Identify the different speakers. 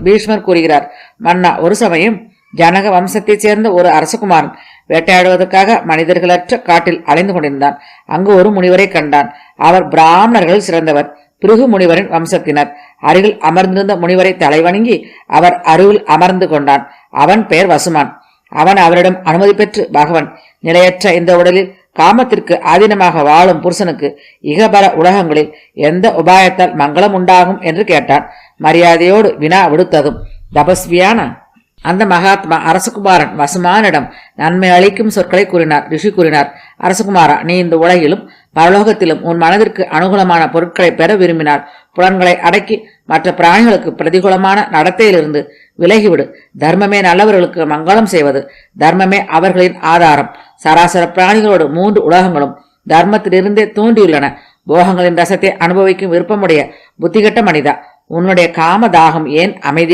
Speaker 1: பீஷ்மர் கூறுகிறார். மன்னா, ஒரு சமயம் ஜனக வம்சத்தைச் சேர்ந்த ஒரு அரசகுமாரன் வேட்டையாடுவதற்காக மனிதர்களற்ற காட்டில் அலைந்து கொண்டிருந்தான். அங்கு ஒரு முனிவரை கண்டான். அவர் பிராமணர்கள் சிறந்தவர், பிருகு முனிவரின் வம்சத்தினர். அருகில் அமர்ந்திருந்த முனிவரை தலைவணங்கி அவர் அருகில் அமர்ந்து கொண்டான். அவன் பெயர் வசுமான். அவன் அவரிடம் அனுமதி பெற்று, பகவன், நிலையற்ற இந்த உடலில் காமத்திற்கு ஆதீனமாக வாழும் புருஷனுக்கு இகபர உலகங்களில் எந்த உபாயத்தால் மங்களம் உண்டாகும் என்று கேட்டான். மரியாதையோடு வினா விடுத்ததும் தபஸ்வியான அந்த மகாத்மா அரசகுமாரன் வசுமானிடம் நன்மை அளிக்கும் சொற்களை கூறினார். ரிஷி கூறினார், அரசகுமாரா, நீ இந்த உலகிலும் பரலோகத்திலும் உன் மனதிற்கு அனுகூலமான பொருட்களை பெற விரும்பினால் புலன்களை அடக்கி மற்ற பிராணிகளுக்கு பிரதிகூலமான நடத்தையிலிருந்து விலகிவிடு. தர்மமே நல்லவர்களுக்கு மங்களம் செய்வது. தர்மமே அவர்களின் ஆதாரம். சராசர பிராணிகளோடு 3 உலகங்களும் தர்மத்திலிருந்தே தோன்றியுள்ளன. போகங்களின் ரசத்தை அனுபவிக்கும் விருப்பமுடைய புத்திகட்ட மனிதா, உன்னுடைய காமதாகம் ஏன் அமைதி